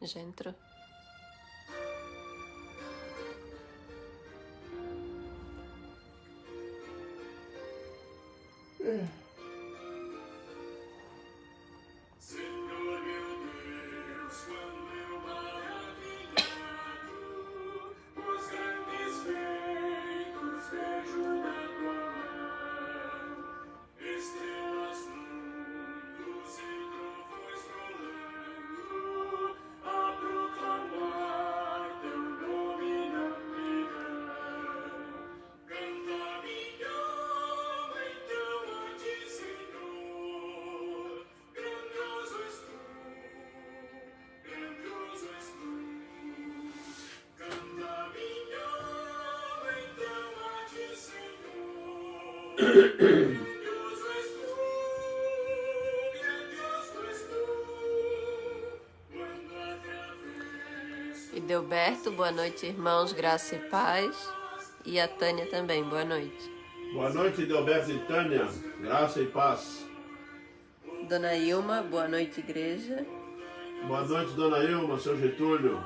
Já entrou. E Delberto, boa noite, irmãos, graça e paz. E a Tânia também, boa noite. Boa noite, Delberto e Tânia, graça e paz. Dona Ilma, boa noite, igreja. Boa noite, Dona Ilma, seu Getúlio.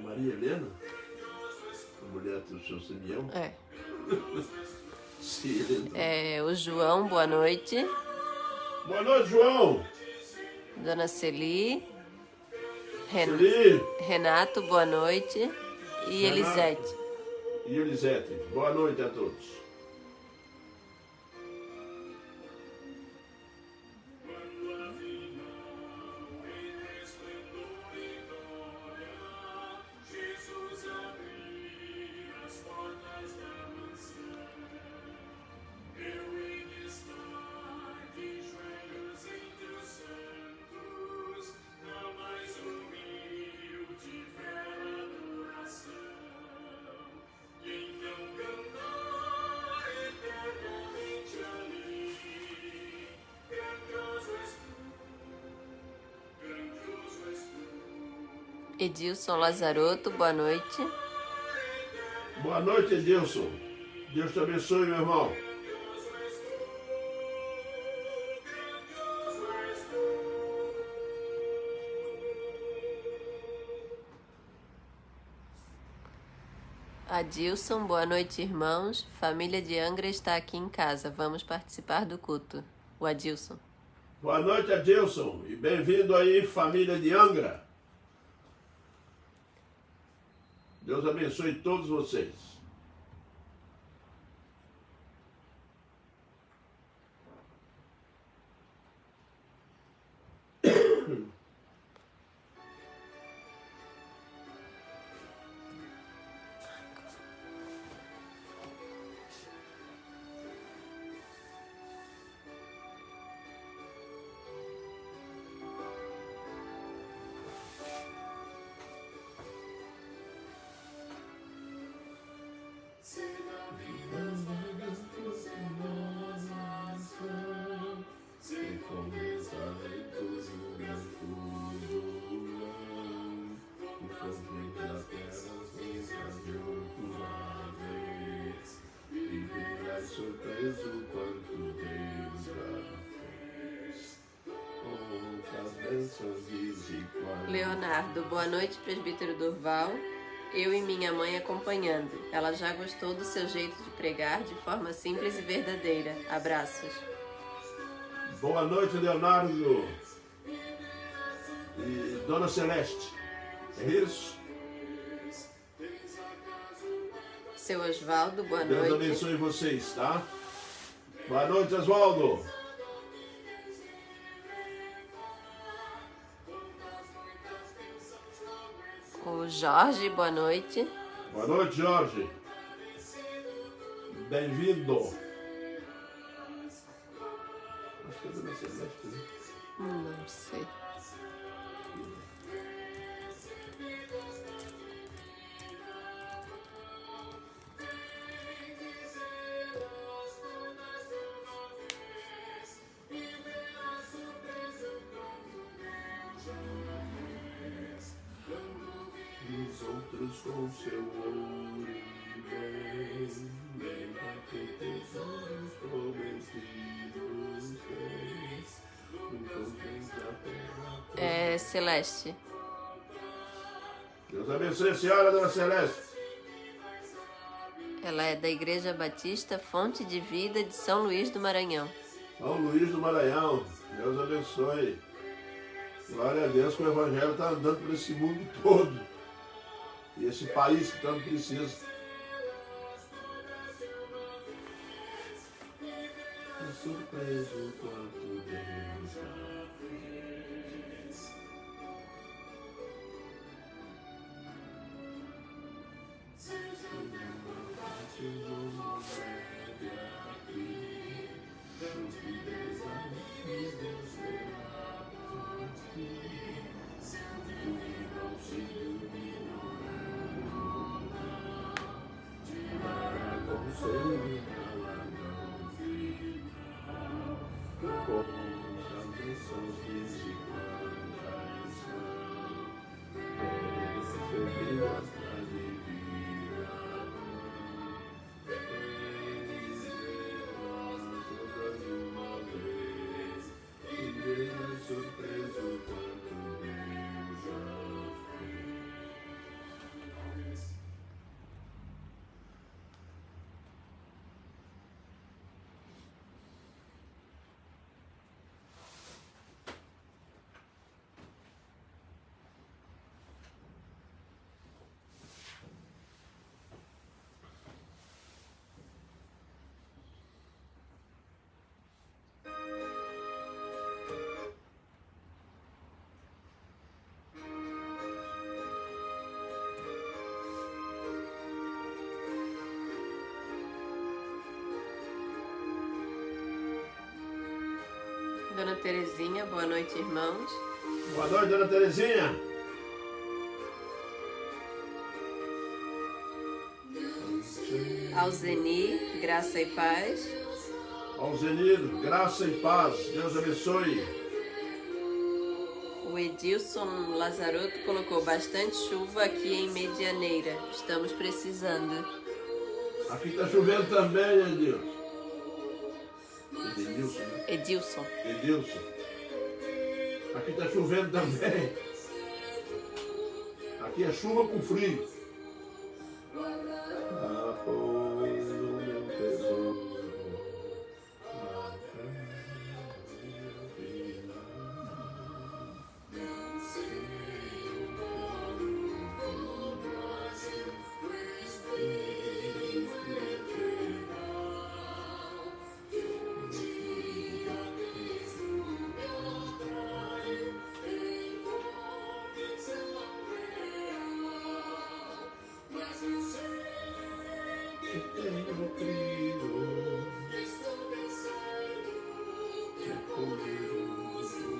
Maria Helena? A mulher do seu Simeão? É. Sim. O João, boa noite. Boa noite, João. Dona Celi. Celi. Renato, boa noite. E Renato. Elisete. E Elisete. Boa noite a todos. Edilson Lazarotto, boa noite. Boa noite, Edilson. Deus te abençoe, meu irmão. Adilson, boa noite, irmãos. Família de Angra está aqui em casa. Vamos participar do culto. O Adilson. Boa noite, Adilson. E bem-vindo aí, família de Angra. Deus abençoe todos vocês. Surpreso quanto Deus já fez. Quantas bênçãos e quantas... Leonardo, boa noite, presbítero Durval. Eu e minha mãe acompanhando. Ela já gostou do seu jeito de pregar de forma simples e verdadeira. Abraços. Boa noite, Leonardo. E Dona Celeste. É isso? Seu Osvaldo, boa Deus noite. abençoe vocês, tá? Boa noite, Osvaldo. O Jorge, boa noite. Boa noite, Jorge. Bem-vindo. Acho que é Dona Celeste, né? Não sei. Os outros com seu ouro e bem, lembra que tesouros prometidos tens, contempla a terra. É Celeste. Deus abençoe a senhora, Dona Celeste. Ela é da Igreja Batista Fonte de Vida de São Luís do Maranhão. São Luís do Maranhão, Deus abençoe. Glória a Deus que o Evangelho está andando por esse mundo todo. E esse país que tanto precisa. É surpreso quanto Deus já fez. Surpreso quanto Deus já fez. Dona Terezinha, boa noite, irmãos. Boa noite, Dona Terezinha. Alzeni, graça e paz. Alzenir, graça e paz. Deus abençoe. O Edilson Lazarotto colocou bastante chuva aqui em Medianeira. Estamos precisando. Aqui está chovendo também, Edilson. Edilson, né? Edilson. Edilson. Aqui está chovendo também. Aqui é chuva com frio. Apoio meu tesouro. Tenho crido, que é poderoso,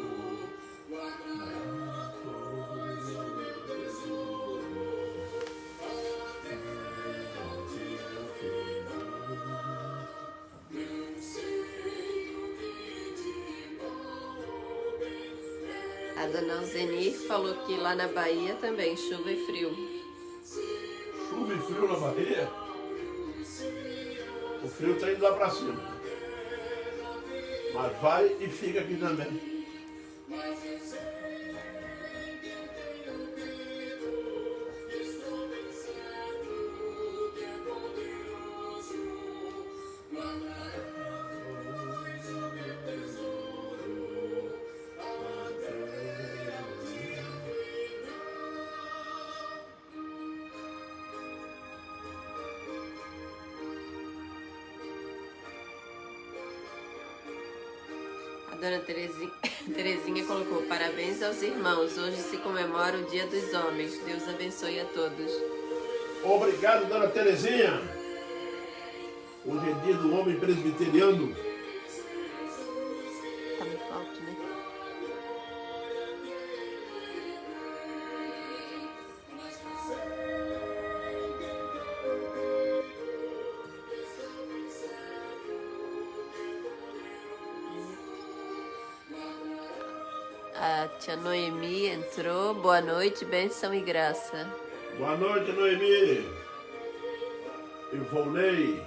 A dona Alzenir falou que lá na Bahia também chuva e frio. chuva e frio na Bahia. O frio está indo lá para cima. Mas vai e fica aqui também. Dona Terezinha colocou: parabéns aos irmãos. Hoje se comemora o Dia dos Homens. Deus abençoe a todos. Obrigado, Dona Terezinha. Hoje é dia do homem presbiteriano. Tá muito alto, né? A tia Noemi entrou. Boa noite, bênção e graça. Boa noite, Noemi. Ivonei.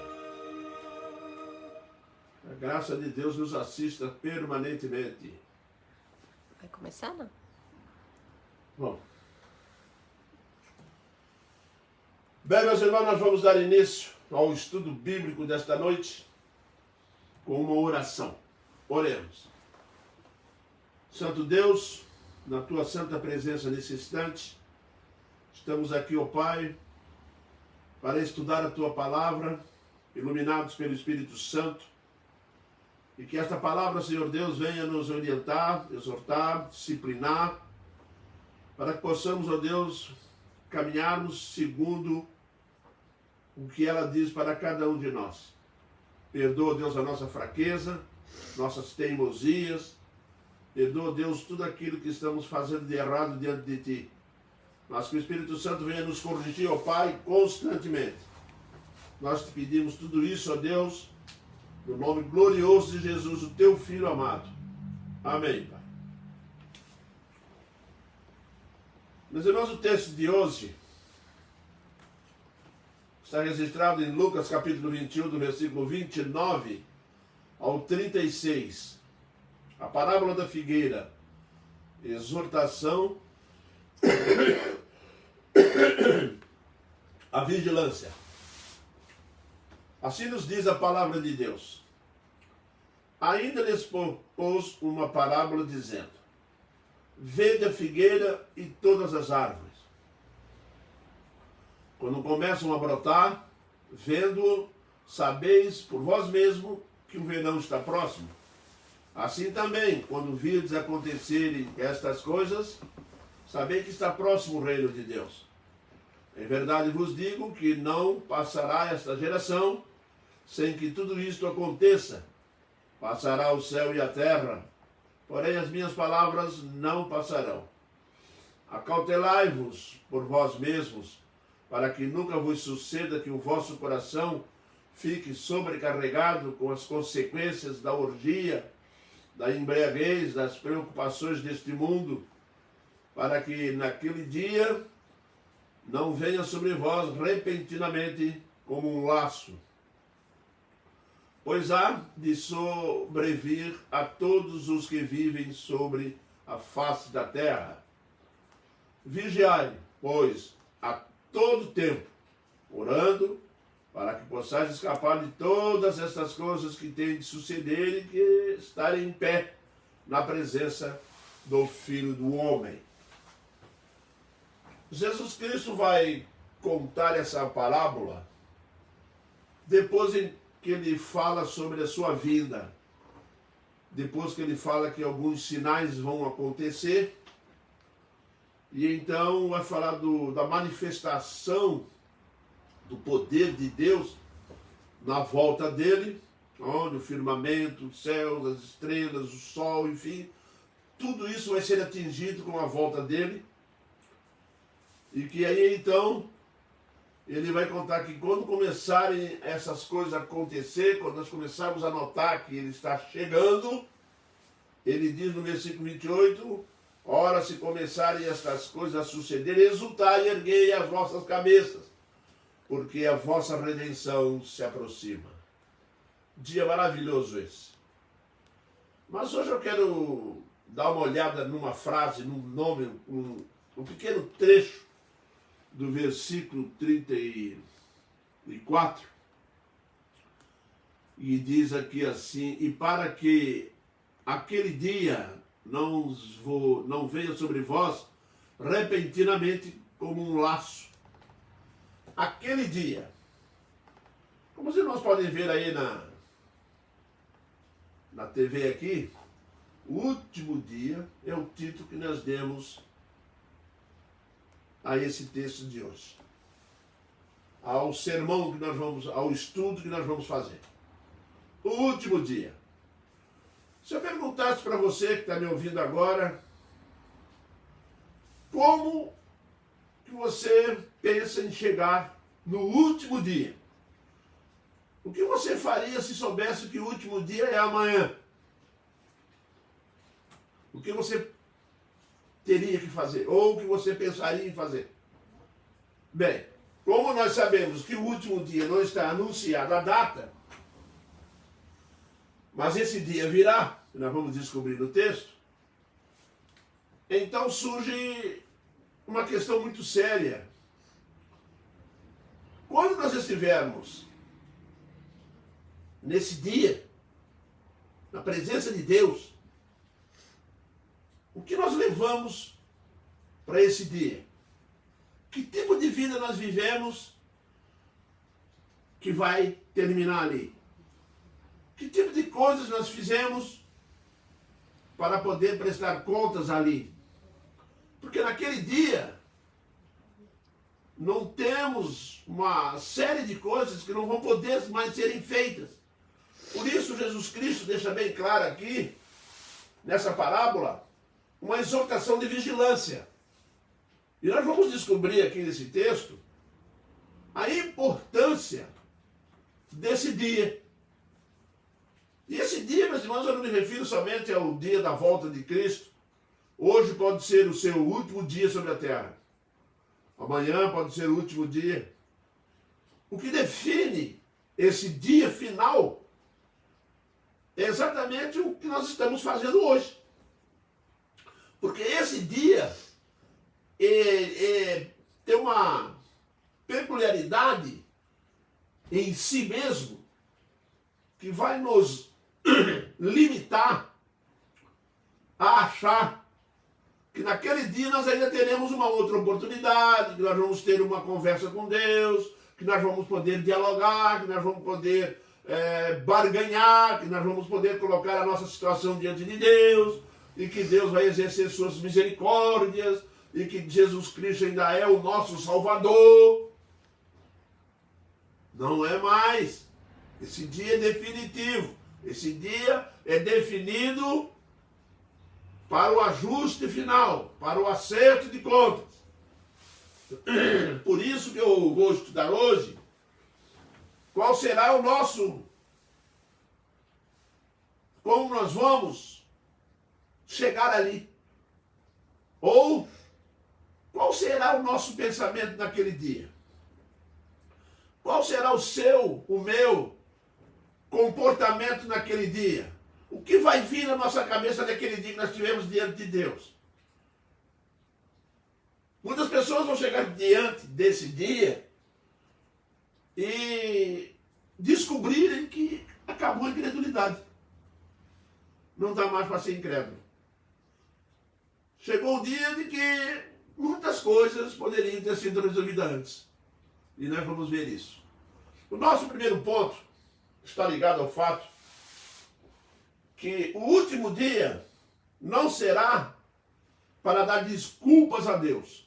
A graça de Deus nos assista permanentemente. Vai começar, não? Bom. Bem, meus irmãos, nós vamos dar início ao estudo bíblico desta noite com uma oração. Oremos. Santo Deus, na tua santa presença nesse instante, estamos aqui, ó Pai, para estudar a tua palavra, iluminados pelo Espírito Santo, e que esta palavra, Senhor Deus, venha nos orientar, exortar, disciplinar, para que possamos, ó Deus, caminharmos segundo o que ela diz para cada um de nós. Perdoa, Deus, a nossa fraqueza, nossas teimosias. Perdoa, Deus, tudo aquilo que estamos fazendo de errado diante de Ti. Mas que o Espírito Santo venha nos corrigir, ó Pai, constantemente. Nós te pedimos tudo isso, ó Deus, no nome glorioso de Jesus, o Teu Filho amado. Amém, Pai. Meus irmãos, o texto de hoje está registrado em Lucas capítulo 21, do versículo 29 ao 36. A parábola da figueira, exortação à vigilância. Assim nos diz a palavra de Deus. Ainda lhes pôs uma parábola dizendo: vede a figueira e todas as árvores. Quando começam a brotar, vendo-o, sabeis por vós mesmo que o verão está próximo. Assim também, quando virdes acontecerem estas coisas, sabei que está próximo o reino de Deus. Em verdade vos digo que não passará esta geração sem que tudo isto aconteça. Passará o céu e a terra, porém as minhas palavras não passarão. Acautelai-vos por vós mesmos, para que nunca vos suceda que o vosso coração fique sobrecarregado com as consequências da orgia, da embriaguez, das preocupações deste mundo, para que naquele dia não venha sobre vós repentinamente como um laço. Pois há de sobrevir a todos os que vivem sobre a face da terra. Vigiai, pois, a todo tempo, orando, para que possais escapar de todas estas coisas que têm de suceder e que estarem em pé na presença do Filho do Homem. Jesus Cristo vai contar essa parábola depois que ele fala sobre a sua vinda, depois que ele fala que alguns sinais vão acontecer, e então vai falar da manifestação do poder de Deus na volta dele, onde o firmamento, os céus, as estrelas, o sol, enfim, tudo isso vai ser atingido com a volta dele. E que aí então ele vai contar que quando começarem essas coisas a acontecer, quando nós começarmos a notar que ele está chegando, ele diz no versículo 28, ora, se começarem estas coisas a suceder, exultai e erguei as vossas cabeças, porque a vossa redenção se aproxima. Dia maravilhoso esse. Mas hoje eu quero dar uma olhada numa frase, num nome, um pequeno trecho do versículo 34. E diz aqui assim: e para que aquele dia não venha sobre vós repentinamente como um laço. Aquele dia, como os irmãos podem ver aí na TV aqui, O último dia é o título que nós demos a esse texto de hoje. Ao sermão que nós vamos, ao estudo que nós vamos fazer. O último dia. Se eu perguntasse para você que está me ouvindo agora, como que você pensa em chegar no último dia? O que você faria se soubesse que o último dia é amanhã? O que você teria que fazer? Ou o que você pensaria em fazer? Bem, como nós sabemos que o último dia não está anunciada a data, mas esse dia virá, que nós vamos descobrir no texto, então surge uma questão muito séria. Quando nós estivermos nesse dia, na presença de Deus, o que nós levamos para esse dia? Que tipo de vida nós vivemos que vai terminar ali? Que tipo de coisas nós fizemos para poder prestar contas ali? Porque naquele dia não temos uma série de coisas que não vão poder mais serem feitas. Por isso Jesus Cristo deixa bem claro aqui, nessa parábola, uma exortação de vigilância. E nós vamos descobrir aqui nesse texto a importância desse dia. E esse dia, meus irmãos, eu não me refiro somente ao dia da volta de Cristo. Hoje pode ser o seu último dia sobre a terra. Amanhã pode ser o último dia. O que define esse dia final é exatamente o que nós estamos fazendo hoje. Porque esse dia tem uma peculiaridade em si mesmo que vai nos limitar a achar que naquele dia nós ainda teremos uma outra oportunidade, que nós vamos ter uma conversa com Deus, que nós vamos poder dialogar, que nós vamos poder barganhar, que nós vamos poder colocar a nossa situação diante de Deus, e que Deus vai exercer suas misericórdias, e que Jesus Cristo ainda é o nosso Salvador. Não é mais. Esse dia é definitivo. Esse dia é definido para o ajuste final, para o acerto de contas. Por isso que eu vou estudar hoje qual será o nosso, como nós vamos chegar ali. Ou qual será o nosso pensamento naquele dia? Qual será o seu, o meu comportamento naquele dia? O que vai vir na nossa cabeça naquele dia que nós estivemos diante de Deus? Muitas pessoas vão chegar diante desse dia e descobrirem que acabou a incredulidade. Não dá mais para ser incrédulo. Chegou o dia de que muitas coisas poderiam ter sido resolvidas antes. E nós vamos ver isso. O nosso primeiro ponto está ligado ao fato que o último dia não será para dar desculpas a Deus.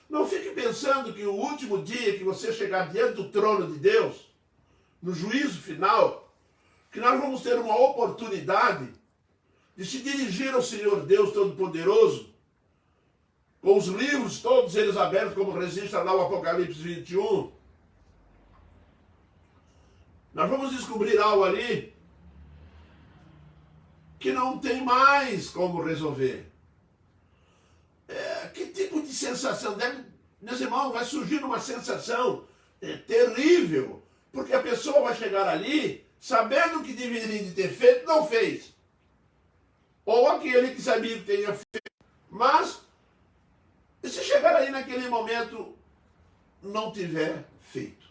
Não fique pensando que o último dia que você chegar diante do trono de Deus, no juízo final, que nós vamos ter uma oportunidade de se dirigir ao Senhor Deus Todo-Poderoso, com os livros todos eles abertos, como registra lá o Apocalipse 21. Nós vamos descobrir algo ali que não tem mais como resolver. Que tipo de sensação? Meus irmãos, vai surgir uma sensação terrível, porque a pessoa vai chegar ali sabendo o que deveria de ter feito, não fez. Ou aquele que sabia que teria feito, mas e se chegar aí naquele momento não tiver feito,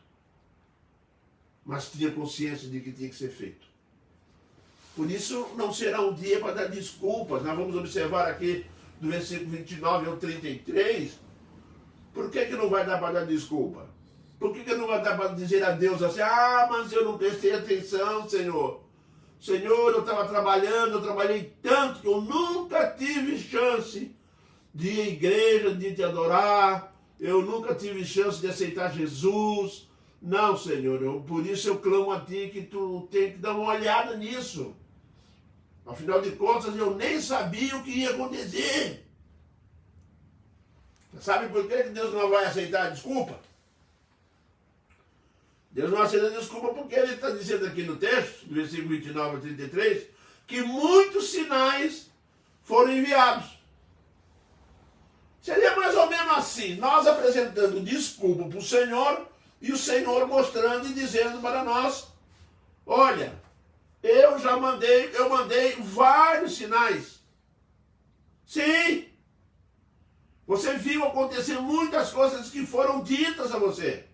mas tinha consciência de que tinha que ser feito? Por isso não será um dia para dar desculpas. Nós vamos observar aqui do versículo 29 ao 33, por que não vai dar para dar desculpa? Por que não vai dar para dizer a Deus assim, mas eu não prestei atenção, Senhor. Senhor, eu estava trabalhando, eu trabalhei tanto que eu nunca tive chance de ir à igreja, de te adorar, eu nunca tive chance de aceitar Jesus. Não, Senhor, por isso eu clamo a Ti que Tu tem que dar uma olhada nisso. Afinal de contas, eu nem sabia o que ia acontecer. Sabe por que Deus não vai aceitar a desculpa? Deus não aceita a desculpa porque Ele está dizendo aqui no texto, do versículo 29 a 33, que muitos sinais foram enviados. Seria mais ou menos assim, nós apresentando desculpa para o Senhor e o Senhor mostrando e dizendo para nós, olha, eu mandei vários sinais. Sim, você viu acontecer muitas coisas que foram ditas a você.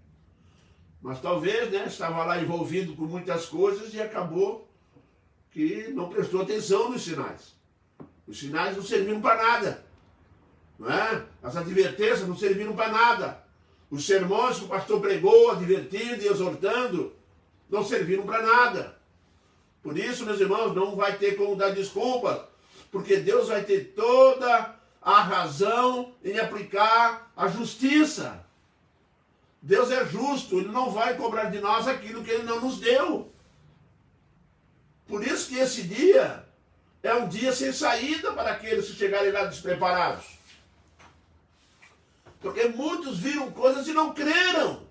Mas talvez, estava lá envolvido com muitas coisas e acabou que não prestou atenção nos sinais. Os sinais não serviram para nada. Não é? As advertências não serviram para nada. Os sermões que o pastor pregou, advertindo e exortando, não serviram para nada. Por isso, meus irmãos, não vai ter como dar desculpas, porque Deus vai ter toda a razão em aplicar a justiça. Deus é justo, Ele não vai cobrar de nós aquilo que Ele não nos deu. Por isso que esse dia é um dia sem saída para aqueles que chegarem lá despreparados. Porque muitos viram coisas e não creram.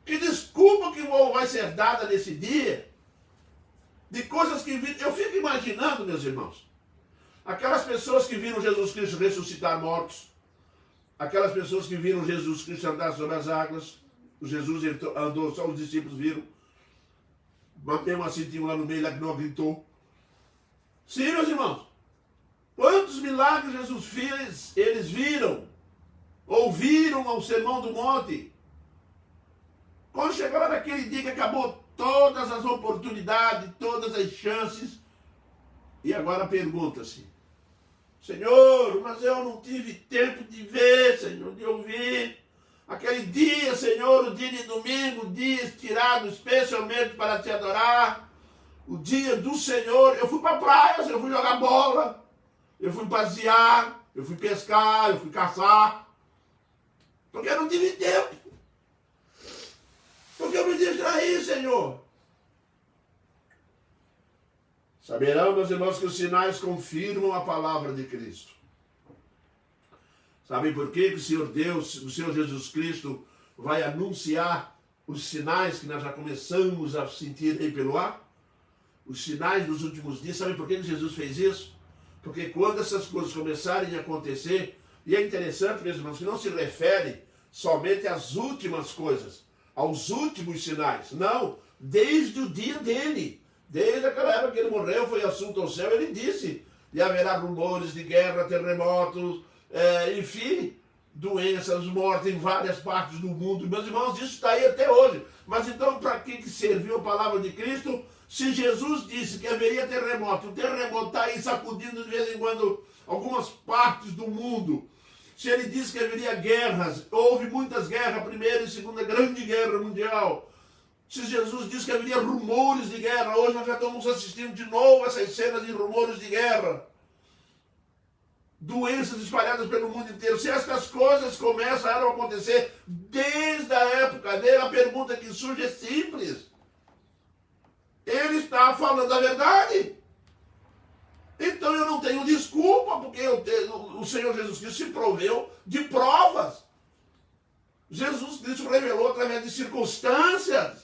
Que desculpa que vai ser dada nesse dia, de coisas que viram. Eu fico imaginando, meus irmãos, aquelas pessoas que viram Jesus Cristo ressuscitar mortos, aquelas pessoas que viram Jesus Cristo andar sobre as águas, Jesus andou, só os discípulos viram, mas mesmo assim tinha um lá no meio lá que não gritou. Sim, meus irmãos, quantos milagres Jesus fez, eles viram, ouviram ao Sermão do Monte. Quando chegaram naquele dia que acabou todas as oportunidades, todas as chances, e agora pergunta-se, Senhor, mas eu não tive tempo de ver, Senhor, de ouvir. Aquele dia, Senhor, o dia de domingo, o dia tirado especialmente para te adorar, o dia do Senhor, eu fui para a praia, eu fui jogar bola, eu fui passear, eu fui pescar, eu fui caçar, porque eu não tive tempo. Porque eu me distraí, Senhor. Saberão, meus irmãos, que os sinais confirmam a palavra de Cristo. Sabem por quê? Que o Senhor Deus, o Senhor Jesus Cristo, vai anunciar os sinais que nós já começamos a sentir aí pelo ar? Os sinais dos últimos dias. Sabem por que Jesus fez isso? Porque quando essas coisas começarem a acontecer, e é interessante, meus irmãos, que não se refere somente às últimas coisas, aos últimos sinais. Não, desde o dia dele. Desde aquela época que ele morreu, foi assunto ao céu, ele disse, e haverá rumores de guerra, terremotos, enfim, doenças, mortes em várias partes do mundo. Meus irmãos, isso está aí até hoje. Mas então, para que serviu a palavra de Cristo? Se Jesus disse que haveria terremoto, o terremoto está aí sacudindo de vez em quando algumas partes do mundo. Se ele disse que haveria guerras, houve muitas guerras, a primeira e segunda grande guerra mundial. Se Jesus disse que haveria rumores de guerra, hoje nós já estamos assistindo de novo essas cenas de rumores de guerra. Doenças espalhadas pelo mundo inteiro. Se estas coisas começaram a acontecer desde a época dele, a pergunta que surge é simples. Ele está falando a verdade. Então eu não tenho desculpa, porque o Senhor Jesus Cristo se proveu de provas. Jesus Cristo revelou através de circunstâncias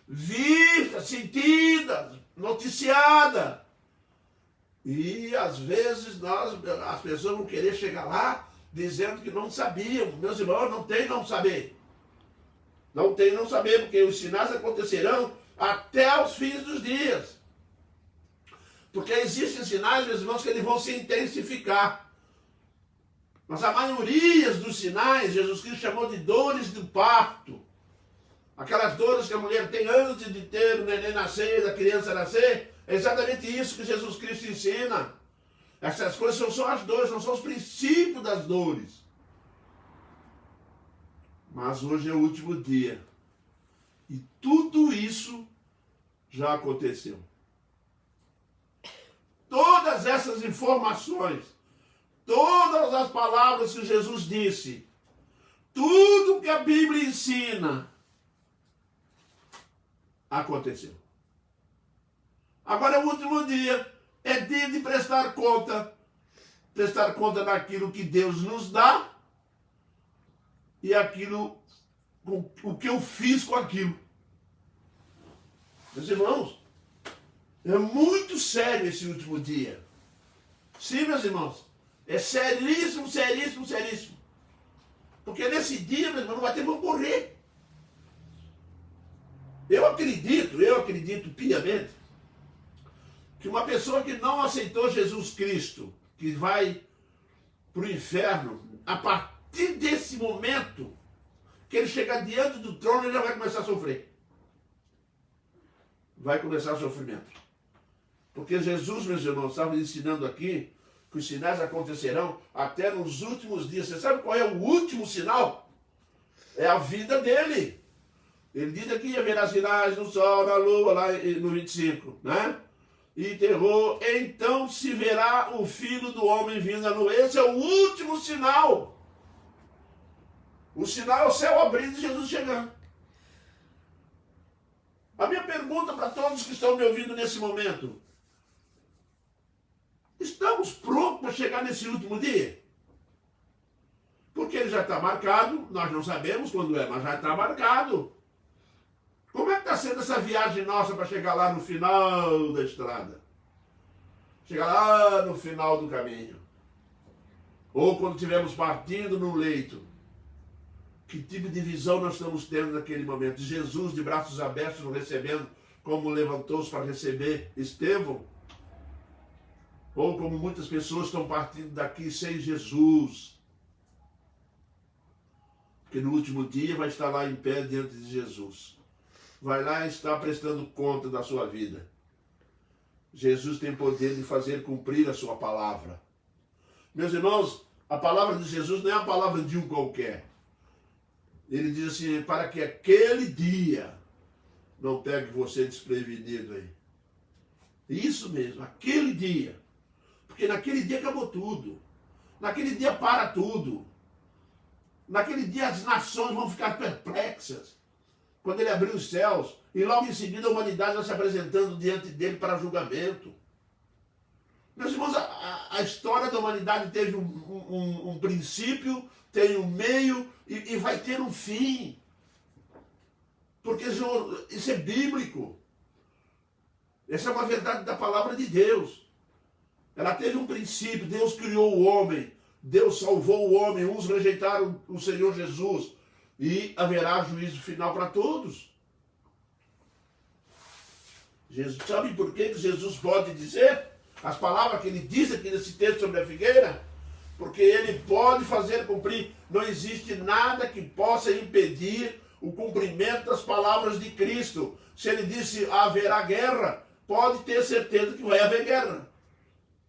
vistas, sentidas, noticiadas. E às vezes as pessoas vão querer chegar lá dizendo que não sabiam. Meus irmãos, não tem não saber. Não tem não saber, porque os sinais acontecerão até os fins dos dias. Porque existem sinais, meus irmãos, que eles vão se intensificar. Mas a maioria dos sinais, Jesus Cristo chamou de dores do parto. Aquelas dores que a mulher tem antes de ter o neném nascer, da criança nascer, é exatamente isso que Jesus Cristo ensina. Essas coisas não são as dores, não são os princípios das dores. Mas hoje é o último dia. E tudo isso já aconteceu. Todas essas informações, todas as palavras que Jesus disse, tudo que a Bíblia ensina, aconteceu. Agora é o último dia, é dia de prestar conta daquilo que Deus nos dá e aquilo, o que eu fiz com aquilo. Meus irmãos, é muito sério esse último dia. Sim, meus irmãos, é seríssimo, seríssimo, seríssimo. Porque nesse dia, meus irmãos, não vai ter como morrer. Eu acredito piamente, que uma pessoa que não aceitou Jesus Cristo, que vai para o inferno, a partir desse momento, que ele chegar diante do trono, ele já vai começar a sofrer. Vai começar o sofrimento. Porque Jesus, meus irmãos, estava ensinando aqui que os sinais acontecerão até nos últimos dias. Você sabe qual é o último sinal? É a vida dele. Ele diz aqui, haverá sinais no sol, na lua, lá no 25, né? E terror, então se verá o Filho do Homem vindo na nuvem. Esse é o último sinal. O sinal é o céu abrindo e Jesus chegando. A minha pergunta para todos que estão me ouvindo nesse momento: estamos prontos para chegar nesse último dia? Porque ele já está marcado, nós não sabemos quando é, mas já está marcado. Como é que está sendo essa viagem nossa para chegar lá no final da estrada? Chegar lá no final do caminho. Ou quando estivermos partindo no leito. Que tipo de visão nós estamos tendo naquele momento? Jesus de braços abertos nos recebendo, como levantou-se para receber Estevão? Ou como muitas pessoas estão partindo daqui sem Jesus? Porque no último dia vai estar lá em pé diante de Jesus. Vai lá e está prestando conta da sua vida. Jesus tem poder de fazer cumprir a sua palavra. Meus irmãos, a palavra de Jesus não é a palavra de um qualquer. Ele diz assim, para que aquele dia não pegue você desprevenido aí. Isso mesmo, aquele dia. Porque naquele dia acabou tudo. Naquele dia para tudo. Naquele dia as nações vão ficar perplexas. Quando ele abrir os céus, e logo em seguida a humanidade vai se apresentando diante dele para julgamento. Meus irmãos, a história da humanidade teve um princípio, tem um meio e vai ter um fim. Porque isso é bíblico. Essa é uma verdade da palavra de Deus. Ela teve um princípio, Deus criou o homem, Deus salvou o homem, uns rejeitaram o Senhor Jesus. E haverá juízo final para todos. Jesus, sabe por que Jesus pode dizer as palavras que ele diz aqui nesse texto sobre a figueira? Porque ele pode fazer cumprir. Não existe nada que possa impedir o cumprimento das palavras de Cristo. Se ele disse haverá guerra, pode ter certeza que vai haver guerra.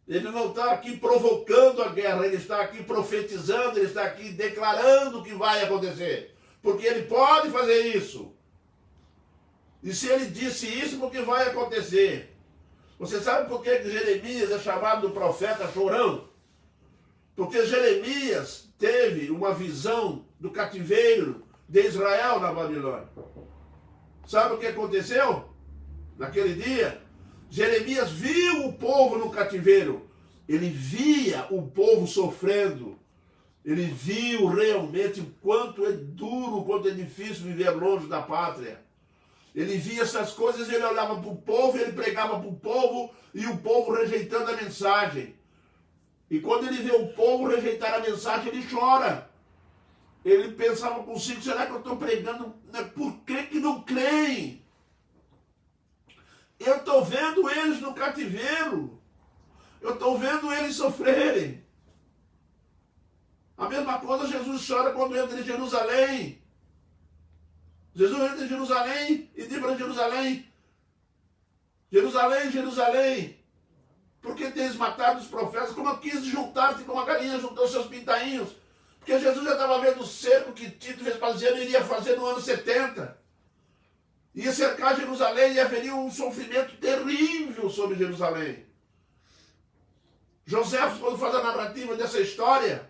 Ele não está aqui provocando a guerra, ele está aqui profetizando, ele está aqui declarando o que vai acontecer. Porque ele pode fazer isso. E se ele disse isso, porque vai acontecer. Você sabe por que Jeremias é chamado do profeta chorão? Porque Jeremias teve uma visão do cativeiro de Israel na Babilônia. Sabe o que aconteceu? Naquele dia, Jeremias viu o povo no cativeiro. Ele via o povo sofrendo. Ele viu realmente o quanto é duro, o quanto é difícil viver longe da pátria. Ele via essas coisas, ele olhava para o povo, ele pregava para o povo, e o povo rejeitando a mensagem. E quando ele vê o povo rejeitar a mensagem, ele chora. Ele pensava consigo, será que eu estou pregando? Por que não creem? Eu estou vendo eles no cativeiro. Eu estou vendo eles sofrerem. A mesma coisa Jesus chora quando entra em Jerusalém. Jesus entra em Jerusalém e diz para Jerusalém: Jerusalém, Jerusalém, por que tens matado os profetas? Como eu quis juntar-te como a galinha juntou seus pintainhos. Porque Jesus já estava vendo o cerco que Tito Vespasiano iria fazer no ano 70. ia cercar Jerusalém e haveria um sofrimento terrível sobre Jerusalém. José, quando faz a narrativa dessa história,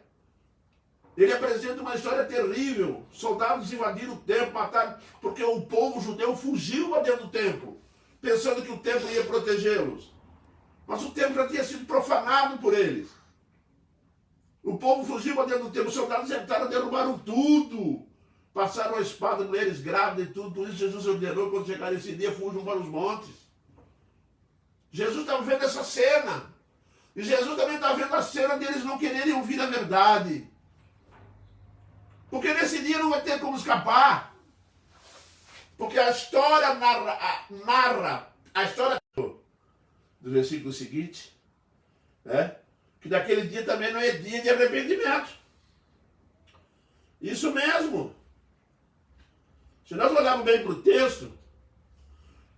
ele apresenta uma história terrível. Soldados invadiram o templo, mataram, porque o povo judeu fugiu para dentro do templo, pensando que o templo ia protegê-los. Mas o templo já tinha sido profanado por eles. O povo fugiu para dentro do templo, os soldados entraram, derrubaram tudo. Passaram a espada neles, grávida e tudo. Por isso Jesus ordenou, quando chegar esse dia, fujam para os montes. Jesus estava vendo essa cena. E Jesus também está vendo a cena deles não quererem ouvir a verdade. Porque nesse dia não vai ter como escapar. Porque a história narra a história do versículo seguinte, que daquele dia também não é dia de arrependimento. Isso mesmo. Se nós olharmos bem para o texto,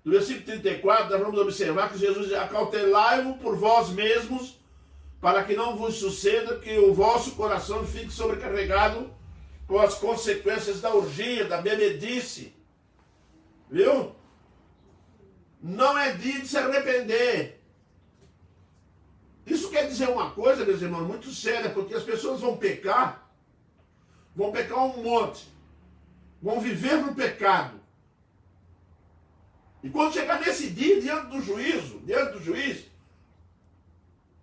no versículo 34, nós vamos observar que Jesus diz: acautelai-vos por vós mesmos, para que não vos suceda que o vosso coração fique sobrecarregado com as consequências da orgia, da bebedice. Viu? Não é dia de se arrepender. Isso quer dizer uma coisa, meus irmãos, muito séria, porque as pessoas vão pecar um monte, vão viver no pecado. E quando chegar nesse dia, diante do juiz,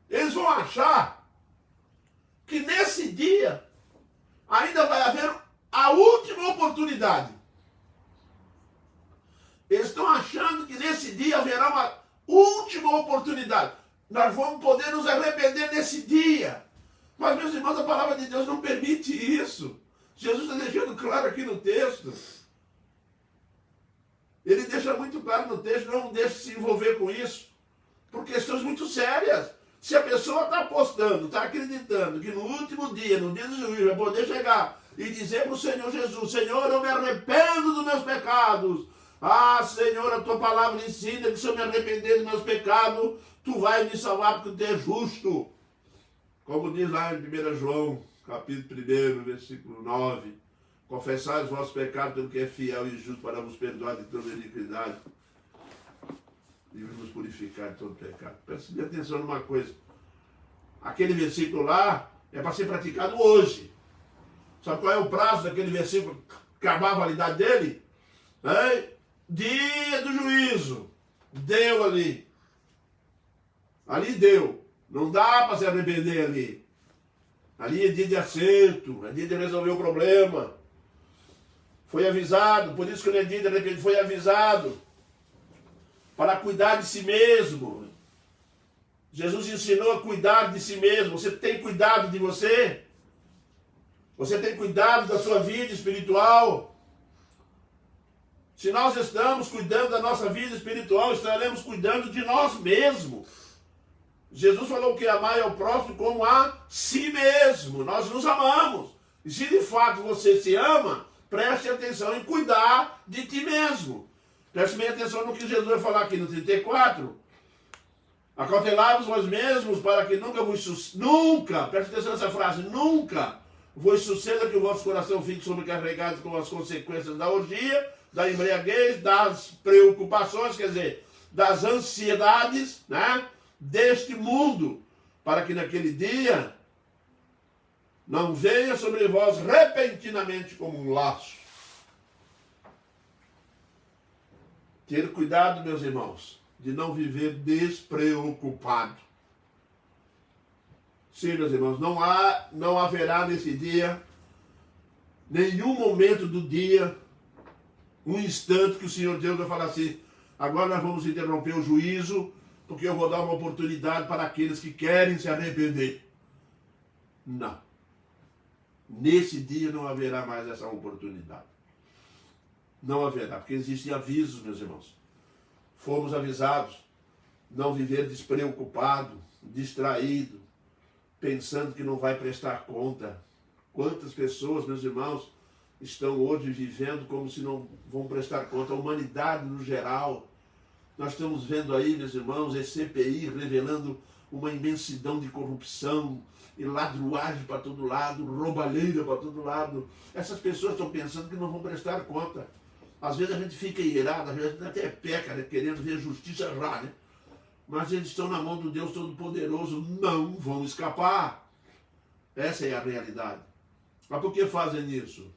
eles vão achar que nesse dia ainda vai haver a última oportunidade. Eles estão achando que nesse dia haverá uma última oportunidade. Nós vamos poder nos arrepender nesse dia. Mas, meus irmãos, a palavra de Deus não permite isso. Jesus está deixando claro aqui no texto. Ele deixa muito claro no texto, não deixe se envolver com isso, por questões muito sérias. Se a pessoa está apostando, está acreditando que no último dia, no dia do juízo, vai poder chegar e dizer para o Senhor Jesus: Senhor, eu me arrependo dos meus pecados. Ah, Senhor, a tua palavra ensina que se eu me arrepender dos meus pecados, tu vais me salvar porque tu és justo. Como diz lá em 1 João, capítulo 1, versículo 9. Confessai os vossos pecados, pelo que é fiel e justo para vos perdoar de toda iniquidade e vos purificar de todo pecado. Preste atenção numa coisa. Aquele versículo lá é para ser praticado hoje. Sabe qual é o prazo daquele versículo? Acabar a validade dele? Dia do juízo. Deu ali. Ali deu. Não dá para se arrepender ali. Ali é dia de acerto, é dia de resolver o problema. Foi avisado, por isso que não é dia de arrependimento, foi avisado para cuidar de si mesmo. Jesus ensinou a cuidar de si mesmo. Você tem cuidado de você? Você tem cuidado da sua vida espiritual? Se nós estamos cuidando da nossa vida espiritual, estaremos cuidando de nós mesmos. Jesus falou que amar ao próximo como a si mesmo. Nós nos amamos. E se de fato você se ama, preste atenção em cuidar de ti mesmo. Preste bem atenção no que Jesus vai falar aqui no 34. Acautelai-vos vós mesmos para que nunca, preste atenção nessa frase, nunca vos suceda que o vosso coração fique sobrecarregado com as consequências da orgia, da embriaguez, das preocupações, quer dizer, das ansiedades, deste mundo, para que naquele dia não venha sobre vós repentinamente como um laço. Ter cuidado, meus irmãos, de não viver despreocupado. Sim, meus irmãos, não haverá nesse dia nenhum momento do dia, um instante que o Senhor Deus vai falar assim: agora nós vamos interromper o juízo, porque eu vou dar uma oportunidade para aqueles que querem se arrepender. Não. Nesse dia não haverá mais essa oportunidade. Não haverá, porque existem avisos, meus irmãos. Fomos avisados, não viver despreocupado, distraído, pensando que não vai prestar conta. Quantas pessoas, meus irmãos, estão hoje vivendo como se não vão prestar conta? A humanidade no geral. Nós estamos vendo aí, meus irmãos, esse CPI revelando uma imensidão de corrupção e ladruagem para todo lado, roubalheira para todo lado. Essas pessoas estão pensando que não vão prestar conta. Às vezes a gente fica irado, às vezes a gente até peca, né? Querendo ver justiça errar, né? Mas eles estão na mão do Deus Todo-Poderoso, não vão escapar. Essa é a realidade. Mas por que fazem isso?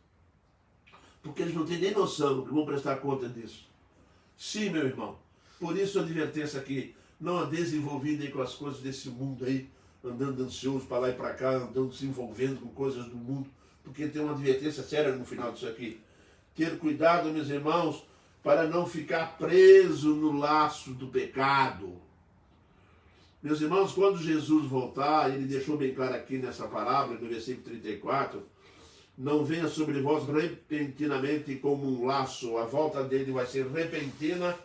Porque eles não têm nem noção que vão prestar conta disso. Sim, meu irmão. Por isso a advertência aqui, não andeis envolvido aí com as coisas desse mundo aí, andando ansioso para lá e para cá, andando se envolvendo com coisas do mundo, porque tem uma advertência séria no final disso aqui. Ter cuidado, meus irmãos, para não ficar preso no laço do pecado. Meus irmãos, quando Jesus voltar, ele deixou bem claro aqui nessa palavra, no versículo 34, não venha sobre vós repentinamente como um laço. A volta dele vai ser repentina,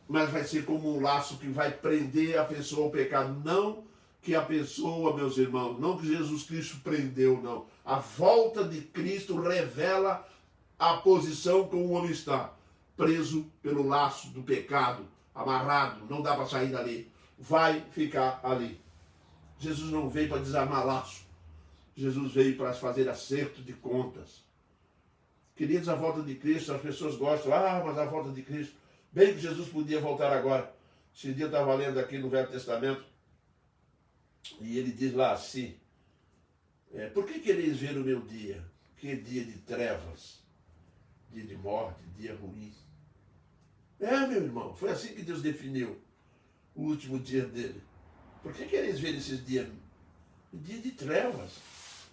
mas vai ser como um laço que vai prender a pessoa ao pecado. Não que a pessoa, meus irmãos, não que Jesus Cristo prendeu, não. A volta de Cristo revela a posição como o homem está, preso pelo laço do pecado, amarrado, não dá para sair dali. Vai ficar ali. Jesus não veio para desarmar laço. Jesus veio para fazer acerto de contas. Queridos, a volta de Cristo, as pessoas gostam, mas a volta de Cristo, bem que Jesus podia voltar agora. Esse dia eu estava lendo aqui no Velho Testamento, e ele diz lá assim, por que quereis ver o meu dia? Que dia de trevas, dia de morte, dia ruim. Meu irmão, foi assim que Deus definiu o último dia dele. Por que quereis ver esses dias? Dia de trevas.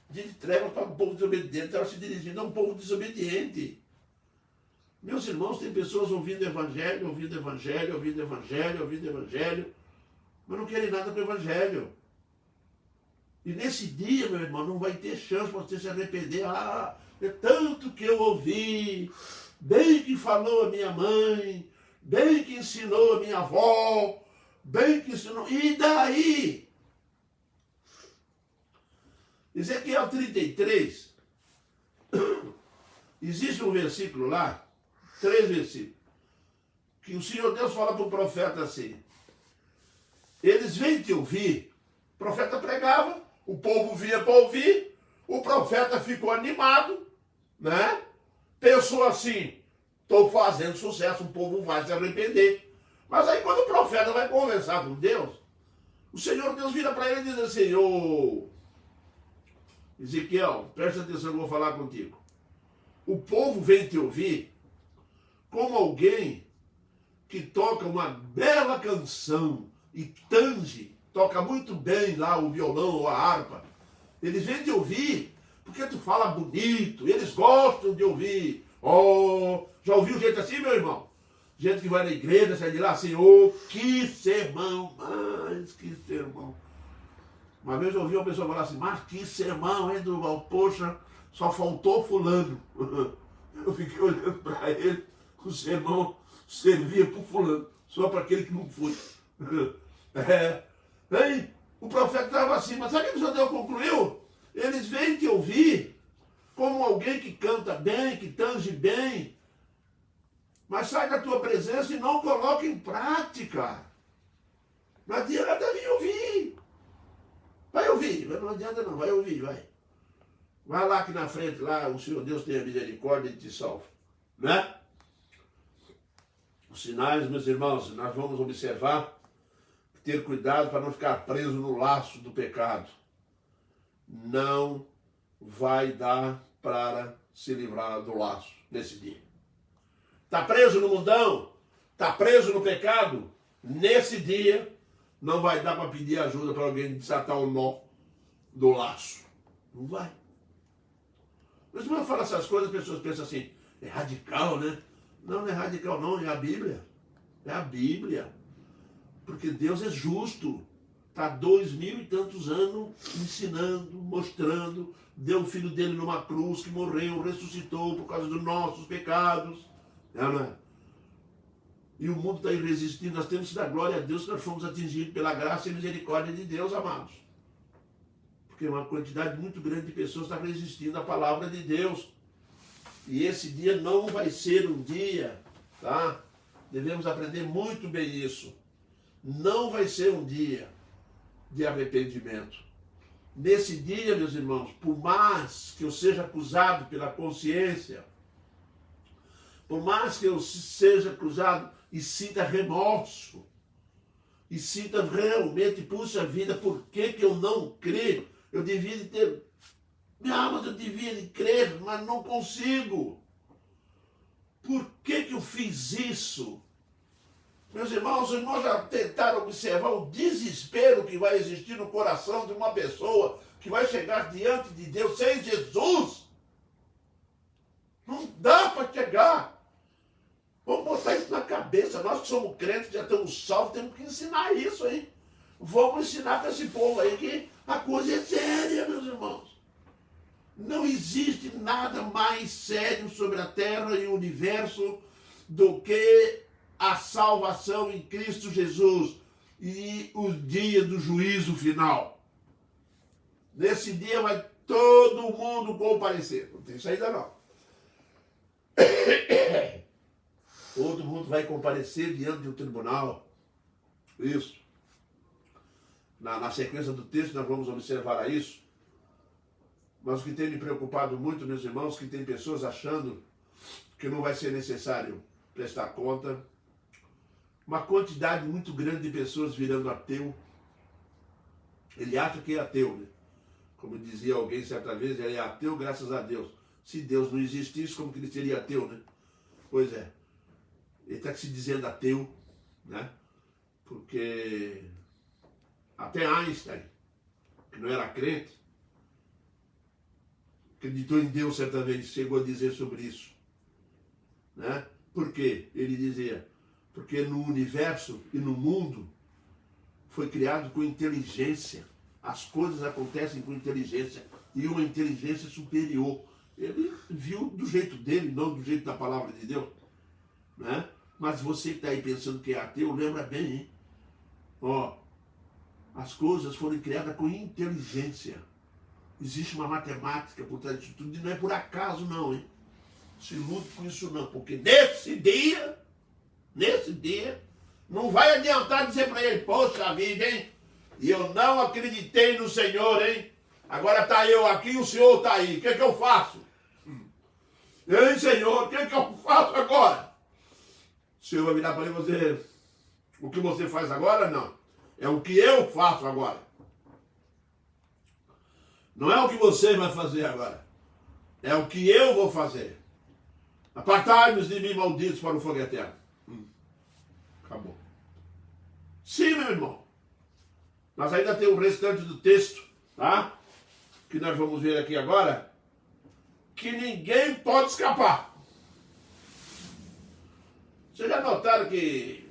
Dia de trevas para um povo desobediente. Estava se dirigindo a um povo desobediente. Meus irmãos, tem pessoas ouvindo evangelho, ouvindo evangelho, ouvindo evangelho, ouvindo evangelho, mas não querem nada com o evangelho. E nesse dia, meu irmão, não vai ter chance para você se arrepender. É tanto que eu ouvi, bem que falou a minha mãe, bem que ensinou a minha avó, bem que ensinou. E daí? Ezequiel 33, existe um versículo lá, 3 versículos, que o Senhor Deus fala para o profeta assim, eles vêm te ouvir, o profeta pregava, o povo via para ouvir, o profeta ficou animado, né? Pensou assim, estou fazendo sucesso, o povo vai se arrepender. Mas aí quando o profeta vai conversar com Deus, o Senhor Deus vira para ele e diz assim, Ezequiel, presta atenção que eu vou falar contigo. O povo vem te ouvir como alguém que toca uma bela canção e tange, toca muito bem lá o violão ou a harpa. Eles vêm te ouvir porque tu fala bonito, eles gostam de ouvir. Já ouviu gente assim, meu irmão? Gente que vai na igreja, sai de lá assim, que sermão, mas que sermão. Uma vez eu ouvi uma pessoa falar assim, mas que sermão, hein, Durval? Poxa, só faltou fulano. Eu fiquei olhando para ele, o sermão servia para o fulano, só para aquele que não foi. Hein? O profeta estava assim, mas sabe o que o Senhor Deus concluiu? Eles vêm te ouvir como alguém que canta bem, que tange bem, mas sai da tua presença e não coloca em prática. Não adianta vir ouvir. Vai ouvir, não adianta não, vai ouvir, vai. Vai lá aqui na frente, lá o Senhor Deus tem a misericórdia e te salva. Né? Os sinais, meus irmãos, nós vamos observar, ter cuidado para não ficar preso no laço do pecado. Não vai dar para se livrar do laço nesse dia. Está preso no mundão? Está preso no pecado? Nesse dia, não vai dar para pedir ajuda para alguém desatar o nó do laço. Não vai. Mas quando eu falo essas coisas, as pessoas pensam assim, é radical, né? Não, não é radical não, é a Bíblia. É a Bíblia. Porque Deus é justo. Está 2000 e tantos anos ensinando, mostrando, deu o filho dele numa cruz que morreu, ressuscitou por causa dos nossos pecados. Não é? E o mundo está aí resistindo. Nós temos que dar glória a Deus que nós fomos atingidos pela graça e misericórdia de Deus, amados. Porque uma quantidade muito grande de pessoas está resistindo à palavra de Deus. E esse dia não vai ser um dia, tá? Devemos aprender muito bem isso. Não vai ser um dia de arrependimento. Nesse dia, meus irmãos, por mais que eu seja acusado pela consciência, Por mais que eu seja cruzado e sinta remorso, e sinta realmente, puxa vida, por que eu não creio? Eu devia ter, mas eu devia crer, mas não consigo. Por que eu fiz isso? Meus irmãos, os irmãos já tentaram observar o desespero que vai existir no coração de uma pessoa que vai chegar diante de Deus sem Jesus? Não dá para chegar. Vamos botar isso na cabeça. Nós que somos crentes, já estamos salvos, temos que ensinar isso aí. Vamos ensinar para esse povo aí que a coisa é séria, meus irmãos. Não existe nada mais sério sobre a terra e o universo do que a salvação em Cristo Jesus e o dia do juízo final. Nesse dia vai todo mundo comparecer. Não tem saída não. Todo mundo vai comparecer diante do tribunal. Isso. Na sequência do texto nós vamos observar isso. Mas o que tem me preocupado muito, meus irmãos, que tem pessoas achando que não vai ser necessário prestar conta. Uma quantidade muito grande de pessoas virando ateu. Ele acha que é ateu, né? Como dizia alguém certa vez, ele é ateu graças a Deus. Se Deus não existisse, como que ele seria ateu, né? Pois é. Ele está se dizendo ateu, né? Porque até Einstein, que não era crente, acreditou em Deus certa vez, chegou a dizer sobre isso, né? Por quê? Ele dizia, porque no universo e no mundo foi criado com inteligência. As coisas acontecem com inteligência e uma inteligência superior. Ele viu do jeito dele, não do jeito da palavra de Deus, né? Mas você que está aí pensando que é ateu, lembra bem, hein? Ó, as coisas foram criadas com inteligência. Existe uma matemática por trás disso tudo e não é por acaso não, hein? Se ilude com isso não, porque nesse dia, não vai adiantar dizer para ele, poxa vida, hein? E eu não acreditei no Senhor, hein? Agora está eu aqui e o Senhor está aí. O que é que eu faço? Ei, Senhor, o que é que eu faço agora? O Senhor vai virar para ele e dizer, o que você faz agora? Não. É o que eu faço agora. Não é o que você vai fazer agora. É o que eu vou fazer. Apartai-vos de mim, malditos, para o fogo eterno. Acabou. Sim, meu irmão. Mas ainda tem o restante do texto, tá? Que nós vamos ver aqui agora. Que ninguém pode escapar. Vocês já notaram que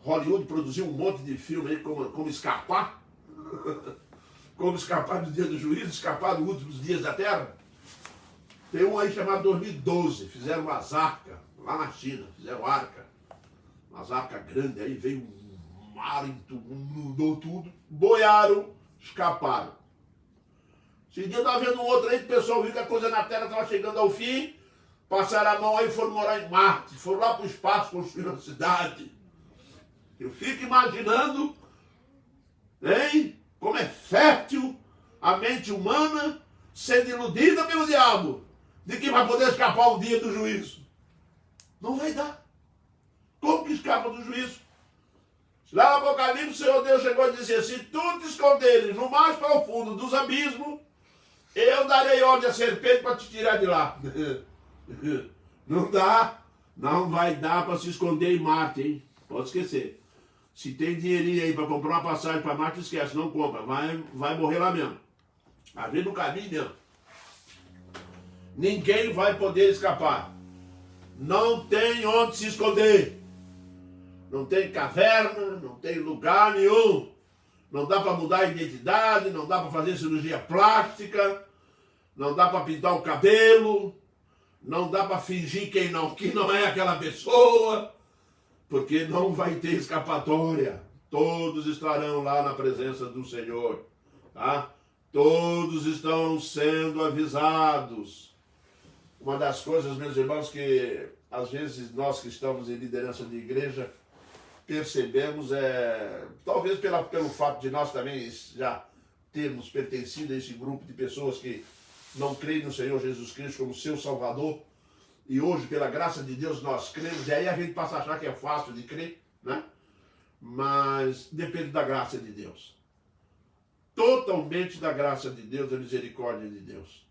Hollywood produziu um monte de filme aí como escapar? Como escapar do dia do juízo, escapar dos últimos dias da terra? Tem um aí chamado 2012, fizeram umas arcas, lá na China, fizeram arca. Umas arcas grandes, aí veio um mar, inundou tudo, boiaram, escaparam. Esse dia estava vendo um outro aí que o pessoal viu que a coisa na terra estava chegando ao fim, passaram a mão aí e foram morar em Marte, foram lá para o espaço construir uma cidade. Eu fico imaginando, hein, como é fértil a mente humana sendo iludida pelo diabo, de que vai poder escapar o dia do juízo. Não vai dar. Como que escapa do juízo? Lá no Apocalipse, o Senhor Deus chegou a dizer, se tu te esconderes no mais profundo dos abismos, eu darei ordem à serpente para te tirar de lá. Não dá. Não vai dar para se esconder em Marte, hein? Pode esquecer. Se tem dinheirinho aí para comprar uma passagem para Marte, esquece, não compra. Vai morrer lá mesmo. Vai vir no caminho mesmo. Ninguém vai poder escapar. Não tem onde se esconder. Não tem caverna, não tem lugar nenhum. Não dá para mudar a identidade, não dá para fazer cirurgia plástica, não dá para pintar o cabelo, não dá para fingir que não é aquela pessoa, porque não vai ter escapatória. Todos estarão lá na presença do Senhor, tá? Todos estão sendo avisados. Uma das coisas, meus irmãos, que às vezes nós que estamos em liderança de igreja percebemos, talvez pelo fato de nós também já termos pertencido a esse grupo de pessoas que não creem no Senhor Jesus Cristo como seu Salvador, e hoje, pela graça de Deus, nós cremos, e aí a gente passa a achar que é fácil de crer, né? Mas depende da graça de Deus. Totalmente da graça de Deus, da misericórdia de Deus.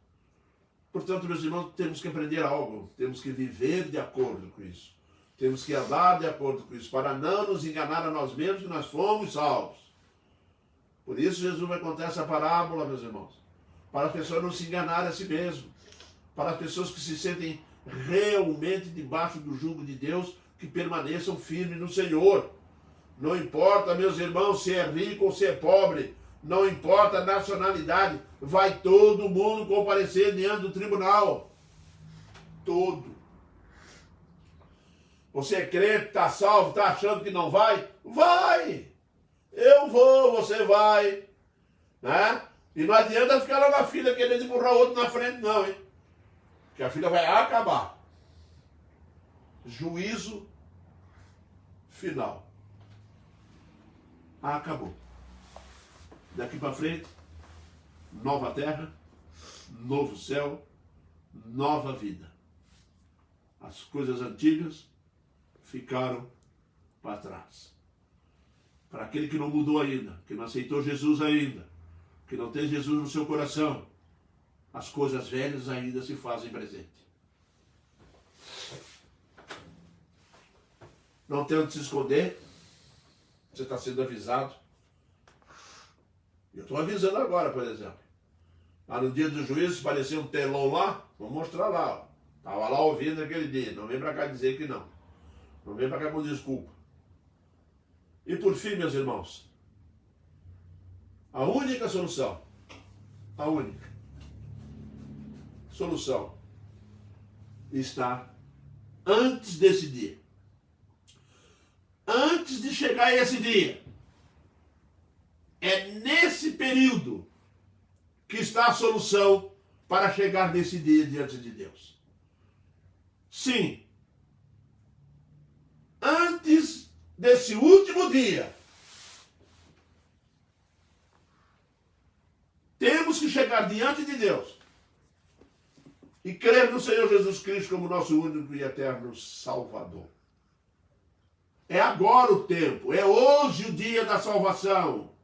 Portanto, meus irmãos, temos que aprender algo, temos que viver de acordo com isso. Temos que andar de acordo com isso, para não nos enganar a nós mesmos que nós fomos salvos. Por isso Jesus vai contar essa parábola, meus irmãos, para as pessoas não se enganarem a si mesmo, para as pessoas que se sentem realmente debaixo do jugo de Deus, que permaneçam firmes no Senhor. Não importa, meus irmãos, se é rico ou se é pobre, não importa a nacionalidade, vai todo mundo comparecer diante do tribunal. Todo. Você é crente, está salvo, está achando que não vai? Vai! Eu vou, você vai. Né? E não adianta ficar lá na fila querendo empurrar o outro na frente, não, hein? Porque a fila vai acabar. Juízo final. Acabou. Daqui para frente, nova terra, novo céu, nova vida. As coisas antigas ficaram para trás. Para aquele que não mudou ainda, que não aceitou Jesus ainda, que não tem Jesus no seu coração, as coisas velhas ainda se fazem presente. Não tem onde se esconder. Você está sendo avisado. Eu estou avisando agora, por exemplo. Lá no dia do juízo, apareceu um telão lá, vou mostrar lá. Estava lá ouvindo aquele dia. Não vem para cá dizer que não. Não vem para cá com desculpa. E por fim, meus irmãos, a única solução, a única solução está antes desse dia. Antes de chegar esse dia. É nesse período que está a solução para chegar nesse dia diante de Deus. Sim. Antes desse último dia, temos que chegar diante de Deus e crer no Senhor Jesus Cristo como nosso único e eterno Salvador. É agora o tempo, é hoje o dia da salvação.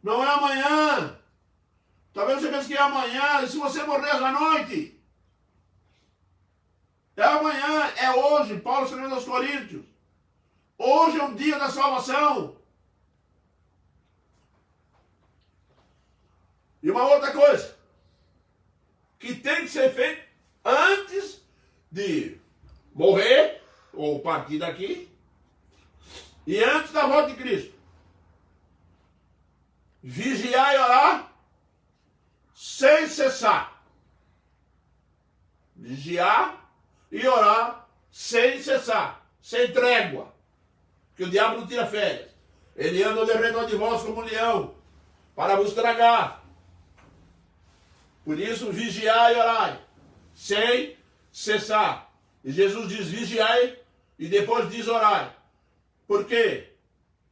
Não é amanhã. Talvez você pense que é amanhã, e se você morrer à noite. É amanhã, é hoje. Paulo escrevendo aos Coríntios. Hoje é o dia da salvação. E uma outra coisa, que tem que ser feito antes de morrer, ou partir daqui, e antes da volta de Cristo. Vigiar e orar sem cessar. Vigiar e orar sem cessar, sem trégua. Porque o diabo não tira férias. Ele anda ao redor de vós como um leão, para vos tragar. Por isso, vigiai e orai, sem cessar. E Jesus diz vigiai e depois diz orai. Por quê?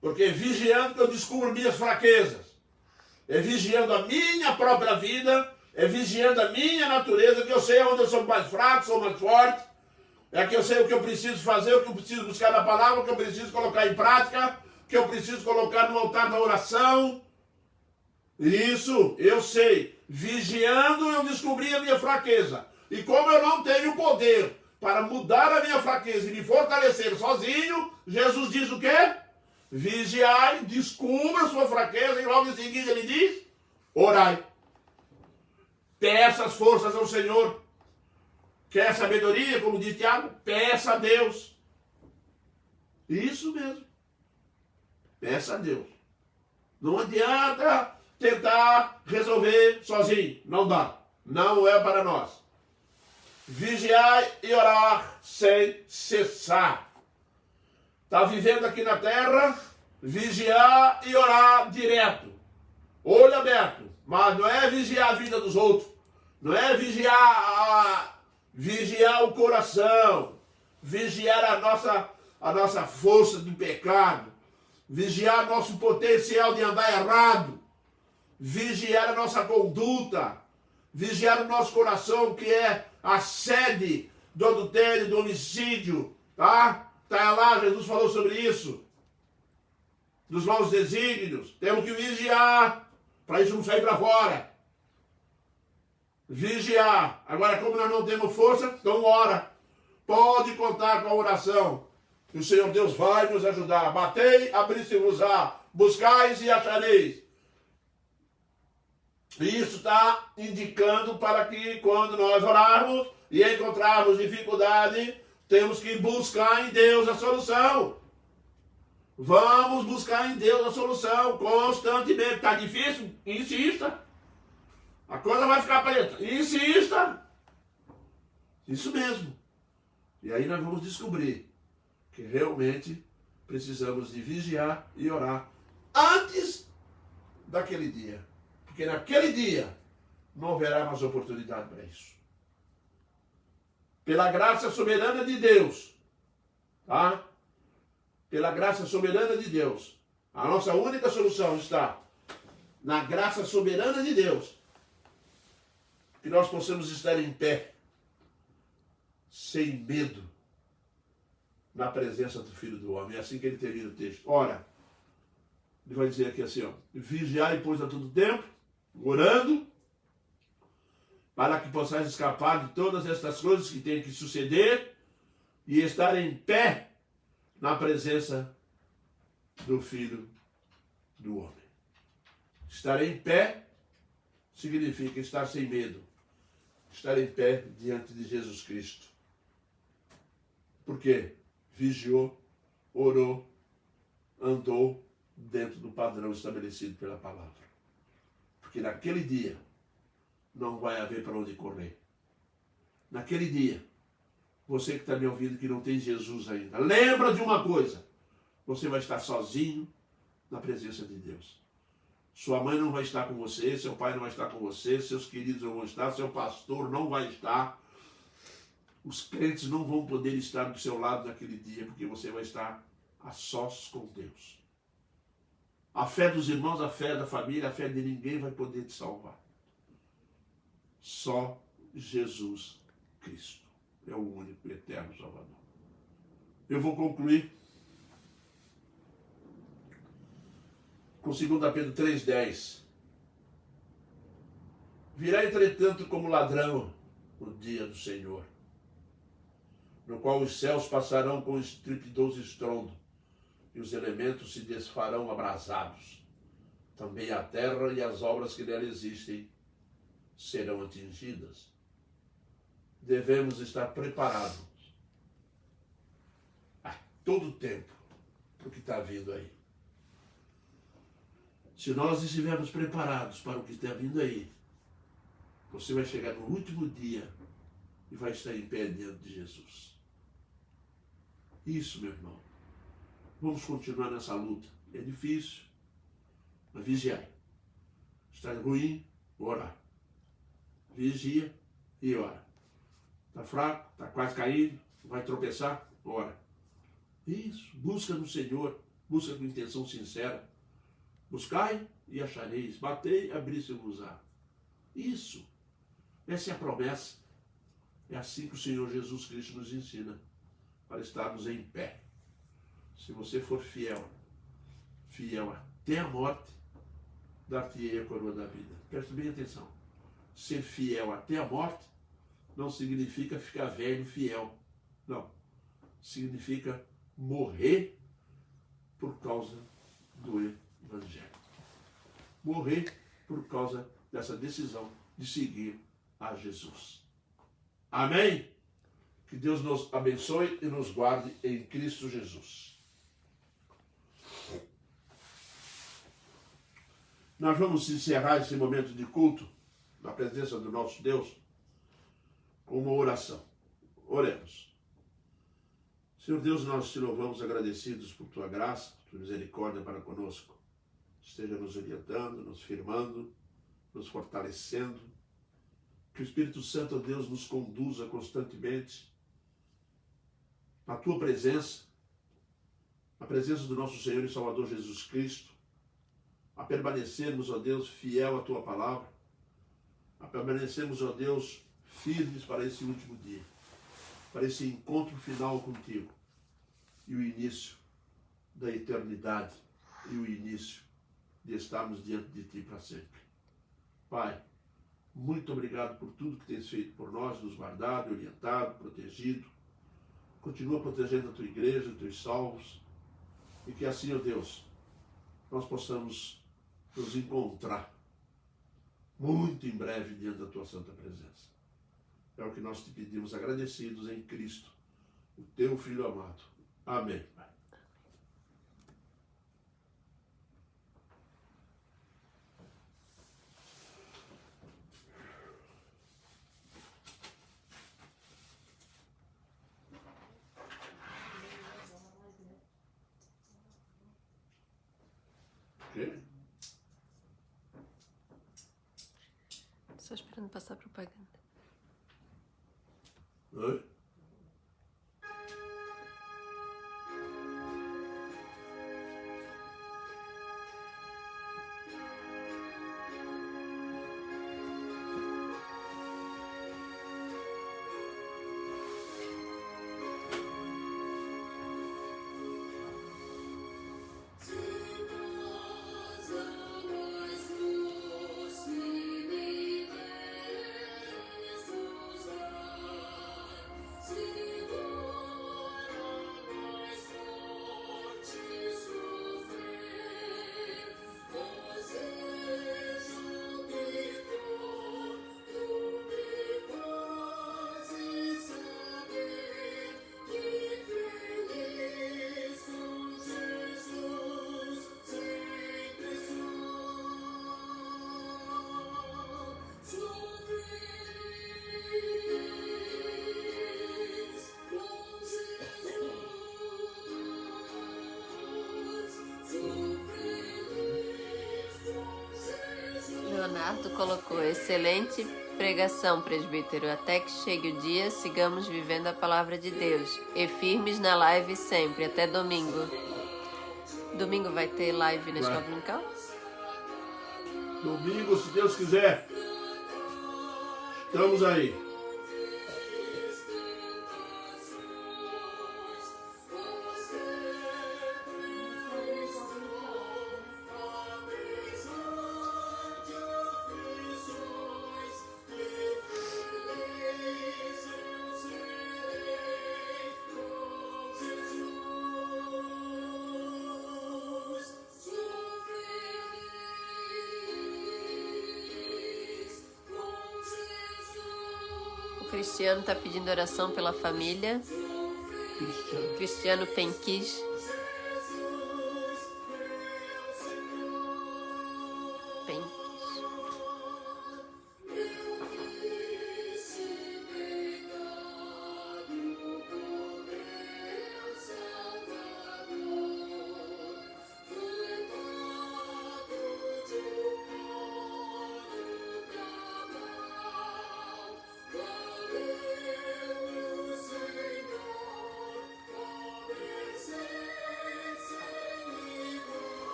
Porque vigiando que eu descubro minhas fraquezas. É vigiando a minha própria vida, é vigiando a minha natureza, que eu sei onde eu sou mais fraco, sou mais forte, é que eu sei o que eu preciso fazer, o que eu preciso buscar na palavra, o que eu preciso colocar em prática, o que eu preciso colocar no altar da oração. Isso, eu sei. Vigiando, eu descobri a minha fraqueza. E como eu não tenho poder para mudar a minha fraqueza e me fortalecer sozinho, Jesus diz o quê? Vigiai, descubra a sua fraqueza, e logo em seguida ele diz, orai. Peça as forças ao Senhor. Quer sabedoria, como diz Tiago? Peça a Deus. Isso mesmo. Peça a Deus. Não adianta tentar resolver sozinho. Não dá. Não é para nós. Vigiai e orar sem cessar. Está vivendo aqui na terra, vigiar e orar direto. Olho aberto. Mas não é vigiar a vida dos outros. Não é vigiar o coração. Vigiar a nossa força do pecado. Vigiar nosso potencial de andar errado. Vigiar a nossa conduta. Vigiar o nosso coração, que é a sede do adultério, do homicídio, tá? Tá lá, Jesus falou sobre isso. Dos maus desígnios. Temos que vigiar, para isso não sair para fora. Vigiar. Agora, como nós não temos força, então ora. Pode contar com a oração. E o Senhor Deus vai nos ajudar. Batei, abri-se-vos-á. Buscais e achareis. Isso está indicando para que quando nós orarmos e encontrarmos dificuldade, temos que buscar em Deus a solução. Vamos buscar em Deus a solução constantemente. Está difícil? Insista. A coisa vai ficar preta. Insista. Isso mesmo. E aí nós vamos descobrir que realmente precisamos de vigiar e orar antes daquele dia. Porque naquele dia não haverá mais oportunidade para isso. Pela graça soberana de Deus, tá? Pela graça soberana de Deus, a nossa única solução está na graça soberana de Deus, que nós possamos estar em pé, sem medo, na presença do Filho do Homem. É assim que ele termina o texto. Ora, ele vai dizer aqui assim, ó: vigiai, pois, a todo tempo, orando, para que possais escapar de todas estas coisas que têm que suceder e estar em pé na presença do Filho do Homem. Estar em pé significa estar sem medo. Estar em pé diante de Jesus Cristo. Por quê? Vigiou, orou, andou dentro do padrão estabelecido pela palavra. Porque naquele dia não vai haver para onde correr. Naquele dia, você que está me ouvindo que não tem Jesus ainda, lembra de uma coisa: você vai estar sozinho na presença de Deus. Sua mãe não vai estar com você, seu pai não vai estar com você, seus queridos não vão estar, seu pastor não vai estar. Os crentes não vão poder estar do seu lado naquele dia, porque você vai estar a sós com Deus. A fé dos irmãos, a fé da família, a fé de ninguém vai poder te salvar. Só Jesus Cristo é o único e eterno Salvador. Eu vou concluir com 2 Pedro 3,10. Virá, entretanto, como ladrão o dia do Senhor, no qual os céus passarão com estrepitoso estrondo, e os elementos se desfarão abrasados. Também a terra e as obras que nela existem serão atingidas. Devemos estar preparados a todo tempo para o que está vindo aí. Se nós estivermos preparados para o que está vindo aí, você vai chegar no último dia e vai estar em pé diante de Jesus. Isso, meu irmão. Vamos continuar nessa luta. É difícil, mas vigiai. Está ruim, ora. Vigia e ora. Está fraco, está quase caído, vai tropeçar, ora. Isso, busca no Senhor, busca com intenção sincera. Buscai e achareis, batei, abri-se-vos-á. Isso, essa é a promessa. É assim que o Senhor Jesus Cristo nos ensina, para estarmos em pé. Se você for fiel, fiel até a morte, dar-te-ei a coroa da vida. Preste bem atenção. Ser fiel até a morte não significa ficar velho fiel. Não. Significa morrer por causa do Evangelho. Morrer por causa dessa decisão de seguir a Jesus. Amém? Que Deus nos abençoe e nos guarde em Cristo Jesus. Nós vamos encerrar esse momento de culto na presença do nosso Deus com uma oração. Oremos. Senhor Deus, nós te louvamos agradecidos por tua graça, por tua misericórdia para conosco. Esteja nos orientando, nos firmando, nos fortalecendo. Que o Espírito Santo, Deus, nos conduza constantemente na tua presença, na presença do nosso Senhor e Salvador Jesus Cristo, a permanecermos, ó Deus, fiel à tua palavra, a permanecermos, ó Deus, firmes para esse último dia, para esse encontro final contigo e o início da eternidade e o início de estarmos diante de ti para sempre. Pai, muito obrigado por tudo que tens feito por nós, nos guardado, orientado, protegido. Continua protegendo a tua igreja, os teus salvos, e que assim, ó Deus, nós possamos nos encontrar muito em breve diante da tua santa presença. É o que nós te pedimos, agradecidos em Cristo, o teu Filho amado. Amém. Ok? Só esperando passar a propaganda. Oi? Leonardo colocou: excelente pregação, presbítero. Até que chegue o dia, sigamos vivendo a palavra de Deus. E firmes na live sempre, até domingo. Domingo vai ter live na escola dominical? Domingo, se Deus quiser, estamos aí. O Cristiano está pedindo oração pela família. Cristiano Penquis.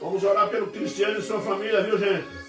Vamos orar pelo Cristiano e sua família, viu, gente?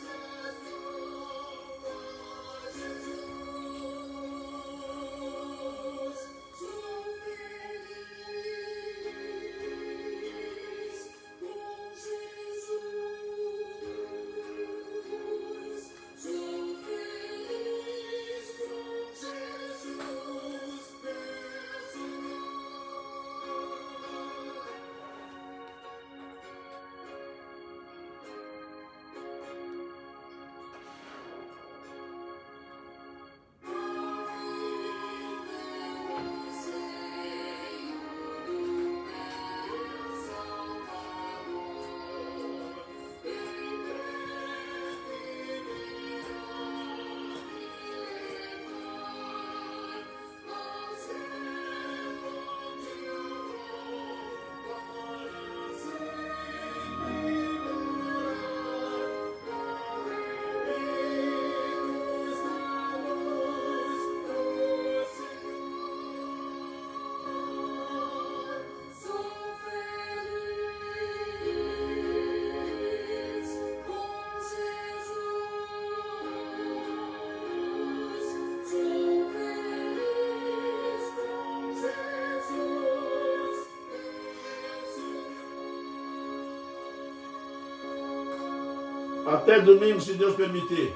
Até domingo, se Deus permitir.